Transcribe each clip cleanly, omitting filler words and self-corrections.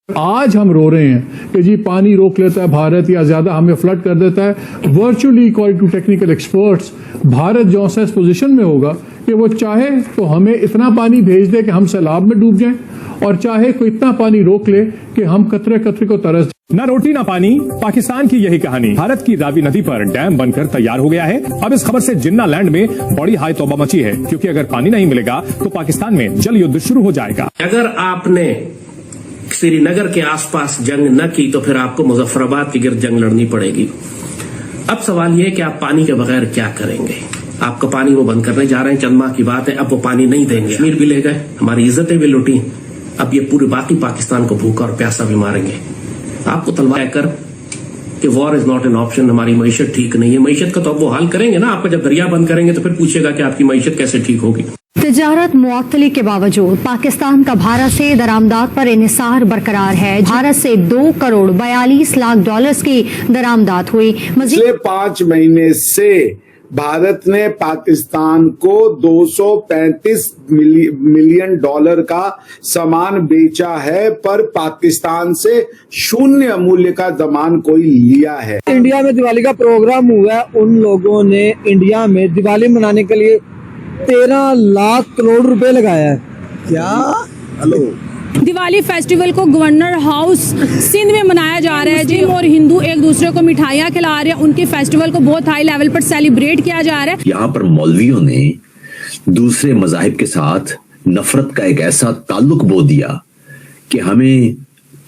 आज हम रो रहे हैं कि जी पानी रोक लेता है भारत या ज्यादा हमें फ्लड कर देता है। Virtually according to technical experts Bharat जो सा इस पोजीशन में होगा कि वो चाहे तो हमें इतना पानी भेज दे कि हम सैलाब में डूब जाएं और चाहे कोई इतना पानी रोक ले कि हम कतरे कतरे को तरस। न रोटी न पानी, पाकिस्तान की यही कहानी। भारत की रावी नदी पर डैम बनकर तैयार हो गया है। अब इस खबर से जिन्ना लैंड में बड़ी हाई तौबा मची है, क्योंकि अगर पानी नहीं मिलेगा तो पाकिस्तान में जल युद्ध शुरू हो जाएगा। अगर आपने श्रीनगर के आसपास जंग न की तो फिर आपको मुजफ्फराबाद के गिर्द जंग लड़नी पड़ेगी। अब सवाल यह है कि आप पानी के बगैर क्या करेंगे। आपका पानी वो बंद करने जा रहे हैं, चंद माह की बात है, अब वो पानी नहीं देंगे। कश्मीर भी ले गए, हमारी इज्जतें भी लुटी, अब ये पूरे बाकी पाकिस्तान को भूखा और प्यासा भी मारेंगे। आपको तलवार कर कि war is not an option, हमारी मईशत ठीक नहीं है। मईशत का तो अब वो हाल करेंगे ना, आपका जब दरिया बंद करेंगे तो फिर पूछेगा कि आपकी मईशत कैसे ठीक होगी। तिजारत मुअत्तली के बावजूद पाकिस्तान का भारत से दरामदात पर इन्हिसार बरकरार है। भारत से 2 करोड़ 42 लाख डॉलर्स की दरामदात हुई। पिछले 5 महीने से भारत ने पाकिस्तान को 235 मिलियन डॉलर का सामान बेचा है, पर पाकिस्तान से 0 मूल्य का सामान कोई लिया है। इंडिया में दिवाली का प्रोग्राम हुआ है, उन लोगों ने इंडिया में दिवाली मनाने के लिए 13 लाख करोड़ रुपए लगाया है। क्या हेलो दिवाली फेस्टिवल को गवर्नर हाउस सिंध में मनाया जा रहा है जी, और हिंदू एक दूसरे को मिठाइयाँ खिला रहे हैं। उनके फेस्टिवल को बहुत हाई लेवल पर सेलिब्रेट किया जा रहा है। यहाँ पर मौलवियों ने दूसरे मजाहिब के साथ नफरत का एक ऐसा ताल्लुक बो दिया कि हमें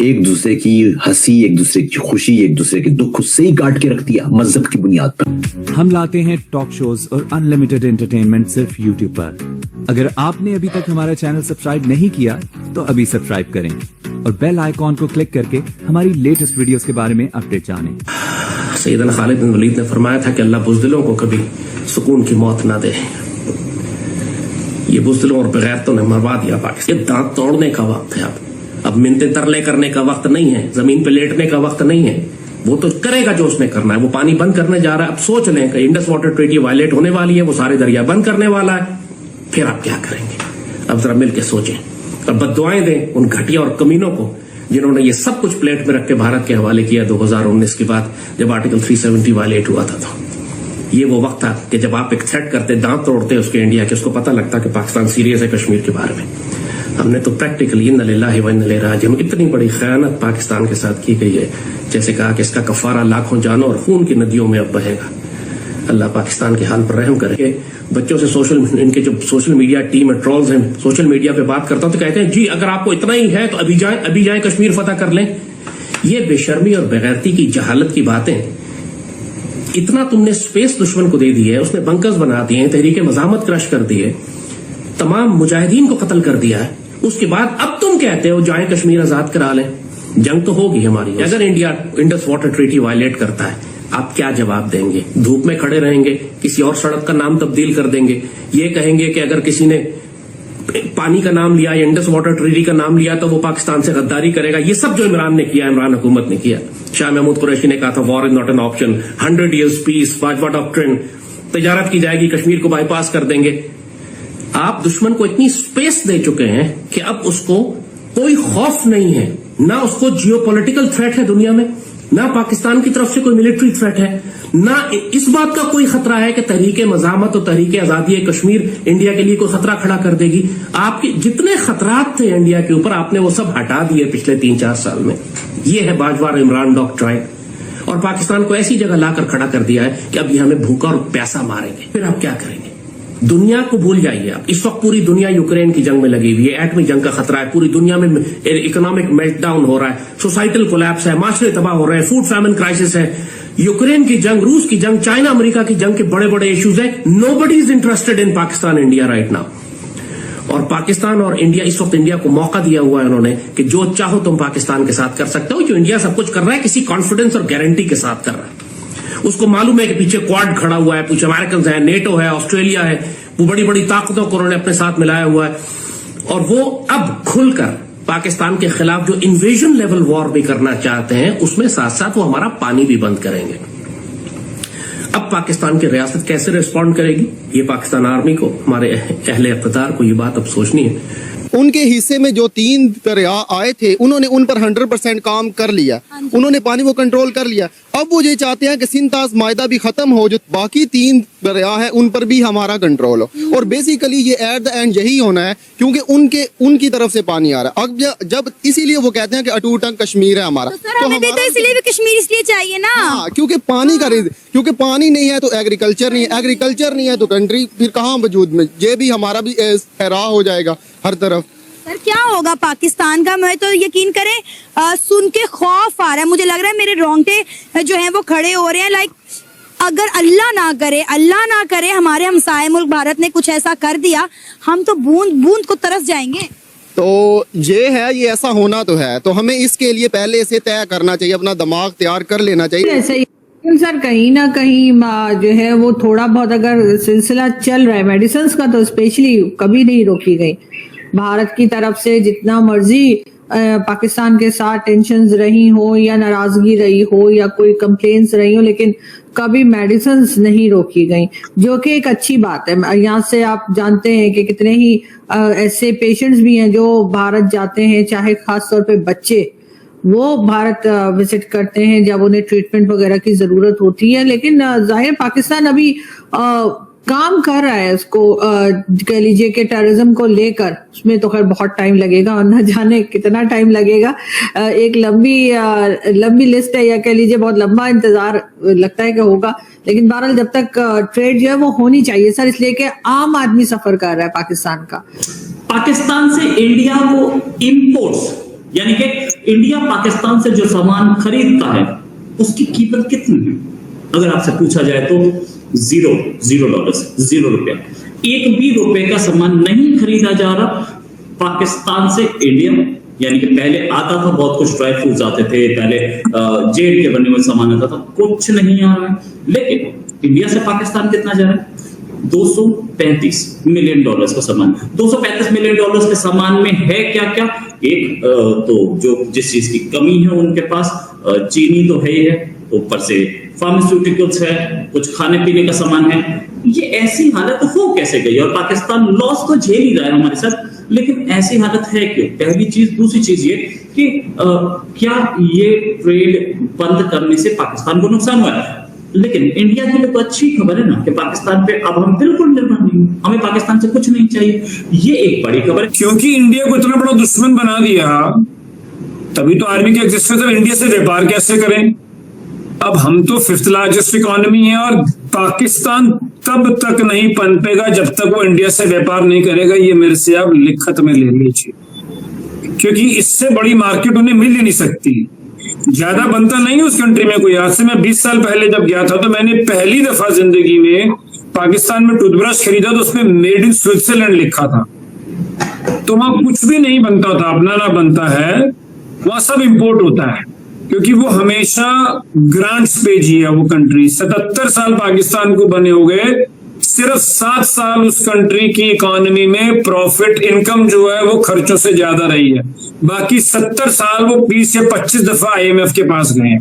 एक दूसरे की हंसी, एक दूसरे की खुशी, एक दूसरे के दुख उससे ही काट के रख दिया मजहब की बुनियाद पर। हम लाते हैं टॉक शोज और अनलिमिटेड एंटरटेनमेंट सिर्फ YouTube पर। अगर आपने अभी तक हमारा चैनल सब्सक्राइब नहीं किया तो अभी सब्सक्राइब करें और बेल आइकॉन को क्लिक करके हमारी लेटेस्ट वीडियोस के बारे में अपडेट जानें। सैयदना खालिद बिन वलीद ने फरमाया था कि अल्लाह बुज़दिलों को कभी सुकून की मौत ना दे। ये बुज़दिलों और बेगैरतों ने मरवा दिया पाकिस्तान। ये दांत तोड़ने का वक्त है। अब मिन्नते तरले करने का वक्त नहीं है, जमीन पे लेटने का वक्त नहीं है। वो तो करेगा जो उसने करना है। वो पानी बंद करने जा रहा है। अब सोच लें कि इंडस वाटर ट्रीटी वायलेट होने वाली है, वो सारे दरिया बंद करने वाला है, फिर आप क्या करेंगे। अब जरा मिलकर सोचें और बद्दुआएं दें उन घटिया और कमीनों को जिन्होंने ये सब कुछ प्लेट में रख के भारत के हवाले किया 2019 के बाद, जब आर्टिकल 370 वायलेट हुआ था। तो ये वो वक्त था कि जब आप एक थ्रेट करते, दांत तोड़ते उसके इंडिया के, उसको पता लगता कि पाकिस्तान सीरियस है कश्मीर के बारे में। हमने तो प्रैक्टिकली इन्ना लिल्लाहि व इन्ना इलैहि राजिऊन, इतनी बड़ी खयानत पाकिस्तान के साथ की गई है, जैसे कहा कि इसका कफारा लाखों जानों और खून की नदियों में अब बहेगा। अल्लाह पाकिस्तान के हाल पर रहम करे। बच्चों से इनके जो सोशल मीडिया टीम है, ट्रोल्स हैं, सोशल मीडिया पे बात करता हूं तो कहते हैं जी अगर आपको इतना ही है तो अभी जाएं कश्मीर फतह कर लें। ये बेशर्मी और बेगैरती की जहालत की बातें। इतना तुमने स्पेस दुश्मन को दे दी है, उसने बंकर्स बना दिए हैं, तहरीके मज़ाहमत क्रश कर दिए, तमाम मुजाहिदीन को कत्ल कर दिया है। उसके बाद अब तुम कहते हो जाएं कश्मीर आजाद करा लें। जंग तो होगी हमारी। अगर India Indus water treaty violate करता है, आप क्या जवाब देंगे। धूप में खड़े रहेंगे, किसी और सड़क का नाम तब्दील कर देंगे, ये कहेंगे कि अगर किसी ने पानी का नाम लिया या इंडस वाटर ट्रीटी का नाम लिया तो वो पाकिस्तान से गद्दारी करेगा। ये सब जो इमरान ने किया, इमरान हुकूमत ने किया। शाह महमूद कुरैशी ने कहा था war is not an option, 100 years peace, Bajwa doctrine, तजारत की जाएगी, कश्मीर को बाईपास कर देंगे। आप दुश्मन को इतनी स्पेस दे चुके हैं कि अब उसको कोई खौफ नहीं है, ना उसको जियोपॉलिटिकल थ्रेट है दुनिया में, ना पाकिस्तान की तरफ से कोई मिलिट्री थ्रेट है, ना इस बात का कोई खतरा है कि तहरीके मज़ाहमत और तहरीके आजादी कश्मीर इंडिया के लिए कोई खतरा खड़ा कर देगी। आपके जितने खतरात थे इंडिया के ऊपर, आपने वो सब हटा दिए पिछले 3-4 साल में। ये है बाजवा इमरान डॉक्ट्राइन, और पाकिस्तान को ऐसी जगह लाकर खड़ा कर दिया है कि अब ये हमें भूखा और प्यासा मारेंगे। फिर आप क्या करेंगे। दुनिया को भूल जाइए आप। इस वक्त पूरी दुनिया यूक्रेन की जंग में लगी हुई है, एटमी जंग का खतरा है, पूरी दुनिया में इकोनॉमिक मेल्टडाउन हो रहा है, सोसाइटल कोलैप्स है, माशरे तबाह हो रहे हैं, फूड फैमिन क्राइसिस है, यूक्रेन की जंग, रूस की जंग, चाइना अमेरिका की जंग के बड़े बड़े इश्यूज हैं। Nobody is interested in Pakistan India right now. और पाकिस्तान और इंडिया, इस वक्त इंडिया को मौका दिया हुआ है उन्होंने कि जो चाहो तुम पाकिस्तान के साथ कर सकते हो। जो इंडिया सब कुछ कर रहा है किसी कॉन्फिडेंस और गारंटी के साथ कर रहा है। उसको मालूम है कि पीछे क्वाड खड़ा हुआ है, पीछे अमेरिकन है, नेटो है, ऑस्ट्रेलिया है, वो बड़ी बड़ी ताकतों को उन्होंने अपने साथ मिलाया हुआ है। और वो अब खुलकर पाकिस्तान के खिलाफ जो इन्वेजन लेवल वॉर भी करना चाहते हैं, उसमें साथ साथ वो हमारा पानी भी बंद करेंगे। अब पाकिस्तान की रियासत कैसे रिस्पॉन्ड करेगी, ये पाकिस्तान आर्मी को, हमारे अहले इक़्तिदार को ये बात अब सोचनी है। उनके हिस्से में जो 3 दरिया आए थे उन्होंने उन पर 100% काम कर लिया, उन्होंने पानी को कंट्रोल कर लिया। अब वो ये चाहते हैं कि सिंध ताज मायदा भी खत्म हो, जो बाकी 3 दरिया है उन पर भी हमारा कंट्रोल हो। और बेसिकली ये एट द एंड यही होना है, क्योंकि उनकी तरफ से पानी आ रहा है। अब जब इसीलिए वो कहते हैं कि अटूट अंग कश्मीर है हमारा, तो हमें भी तो इसलिए भी कश्मीर इसलिए चाहिए ना। हाँ, क्योंकि पानी का क्योंकि पानी नहीं है तो एग्रीकल्चर नहीं है, एग्रीकल्चर नहीं है तो कंट्री फिर कहाँ वजूद में, ये भी हमारा भी हैरान हो जाएगा हर तरफ। सर क्या होगा पाकिस्तान का? मैं तो यकीन करें सुन के खौफ आ रहा है, मुझे लग रहा है मेरे रोंगटे जो हैं वो खड़े हो रहे हैं। लाइक अगर अल्लाह ना करे हमारे हमसाए मुल्क भारत ने कुछ ऐसा कर दिया, हम तो बूंद बूंद को तरस जाएंगे। तो ये है, ये ऐसा होना तो है, तो हमें इसके लिए पहले से तय करना चाहिए, अपना दिमाग तैयार कर लेना चाहिए। ऐसा ही सर कहीं ना कहीं जो है वो थोड़ा बहुत अगर सिलसिला चल रहा है मेडिसिन का, तो स्पेशली कभी नहीं रोकी गई भारत की तरफ से। जितना मर्जी पाकिस्तान के साथ टेंशन्स रही हो या नाराजगी रही हो या कोई कंप्लेंट्स रही हो, लेकिन कभी मेडिसिन्स नहीं रोकी गई, जो कि एक अच्छी बात है। यहाँ से आप जानते हैं कि कितने ही ऐसे पेशेंट्स भी हैं जो भारत जाते हैं, चाहे खास तौर पे बच्चे, वो भारत विजिट करते हैं जब उन्हें ट्रीटमेंट वगैरह की जरूरत होती है। लेकिन जाहिर पाकिस्तान अभी काम कर रहा है उसको, कह लीजिए कि टेररिज्म को लेकर, उसमें तो खैर बहुत टाइम लगेगा और न जाने कितना टाइम लगेगा। एक लंबी लिस्ट है, या कह लीजिए बहुत लंबा इंतजार लगता है कि होगा। लेकिन बहरहाल जब तक ट्रेड जो है वो होनी चाहिए सर, इसलिए कि आम आदमी सफर कर रहा है पाकिस्तान का। पाकिस्तान से इंडिया को इम्पोर्ट्स, यानी कि इंडिया पाकिस्तान से जो सामान खरीदता है उसकी कीमत कितनी है? अगर आपसे पूछा जाए तो $0 एक भी रुपए का सामान नहीं खरीदा जा रहा पाकिस्तान से इंडिया। यानी कि पहले आता था बहुत कुछ, ड्राई फ्रूट्स आते थे, पहले जेड के बने हुए सामान आता था, कुछ नहीं आ रहा है। लेकिन इंडिया से पाकिस्तान कितना जा रहा है? $235 मिलियन का सामान। $235 मिलियन के सामान में है क्या क्या? एक तो जो जिस चीज की कमी है उनके पास, चीनी तो है ही है, ऊपर से फार्मास्यूटिकल्स है, कुछ खाने पीने का सामान है। ये ऐसी हालत हो कैसे गई? और पाकिस्तान लॉस तो झेल ही रहा है हमारे साथ, लेकिन ऐसी हालत है क्यों? पहली चीज। दूसरी चीज ये कि क्या ये ट्रेड बंद करने से पाकिस्तान को नुकसान हुआ है? लेकिन इंडिया के लिए तो अच्छी खबर है ना कि पाकिस्तान पे अब हम बिल्कुल निर्भर नहीं, हमें पाकिस्तान से कुछ नहीं चाहिए। ये एक बड़ी खबर है, क्योंकि इंडिया को इतना बड़ा दुश्मन बना दिया, तभी तो आर्मी की एग्जिस्टेंस है। इंडिया से व्यापार कैसे करें? अब हम तो 5th लार्जेस्ट इकोनॉमी है, और पाकिस्तान तब तक नहीं पनपेगा जब तक वो इंडिया से व्यापार नहीं करेगा। ये मेरे से आप लिखत में ले लीजिए, क्योंकि इससे बड़ी मार्केट उन्हें मिल ही नहीं सकती। ज्यादा बनता नहीं उस कंट्री में कोई। आज से मैं 20 साल पहले जब गया था तो मैंने पहली दफा जिंदगी में पाकिस्तान में टूथब्रश खरीदा, तो उसमें मेड इन स्विट्जरलैंड लिखा था। तो वहां कुछ भी नहीं बनता था, अपना ना बनता है, वहां सब इंपोर्ट होता है, क्योंकि वो हमेशा ग्रांट्स पे जी है वो कंट्री। 77 साल पाकिस्तान को बने हो गए, सिर्फ 7 साल उस कंट्री की इकोनॉमी में प्रॉफिट इनकम जो है वो खर्चों से ज्यादा रही है। बाकी 70 साल वो 20 या 25 दफा IMF के पास गए हैं।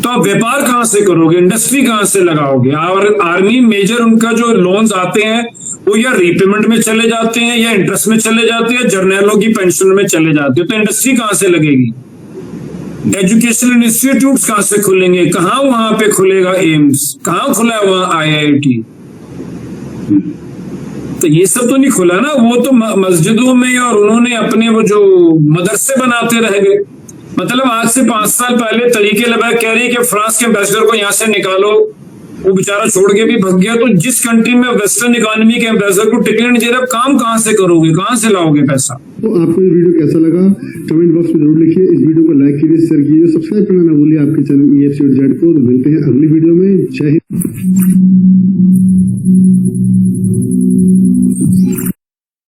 तो आप व्यापार कहां से करोगे? इंडस्ट्री कहां से लगाओगे? और आर्मी मेजर उनका जो लोन्स आते हैं वो या रीपेमेंट में चले जाते हैं, या इंटरेस्ट में चले जाते हैं, जर्नैलों की पेंशन में चले जाते हैं। तो इंडस्ट्री कहां से लगेगी? एजुकेशनल इंस्टीट्यूट्स कहां से खुलेंगे? कहां वहां पे खुलेगा एम्स? कहां खुला है वहां IIT? तो ये सब तो नहीं खुला ना, वो तो मस्जिदों में, और उन्होंने अपने वो जो मदरसे बनाते रह गए। मतलब आज से 5 साल पहले तरीके लगा कह रही है कि फ्रांस के एम्बेसडर को यहाँ से निकालो, वो बेचारा छोड़ के भी भाग गया। तो जिस कंट्री में वेस्टर्न इकोनॉमी के एम्बेसडर को टिकट नहीं दे रहा, काम कहां से करोगे? कहां से लाओगे पैसा? तो आपको ये वीडियो कैसा लगा कमेंट बॉक्स में जरूर लिखिए। इस वीडियो को लाइक कीजिए, शेयर कीजिए, सब्सक्राइब करना ना भूलिए आपके चैनल EFC और जेड को। मिलते हैं अगली वीडियो में। जय हिंद।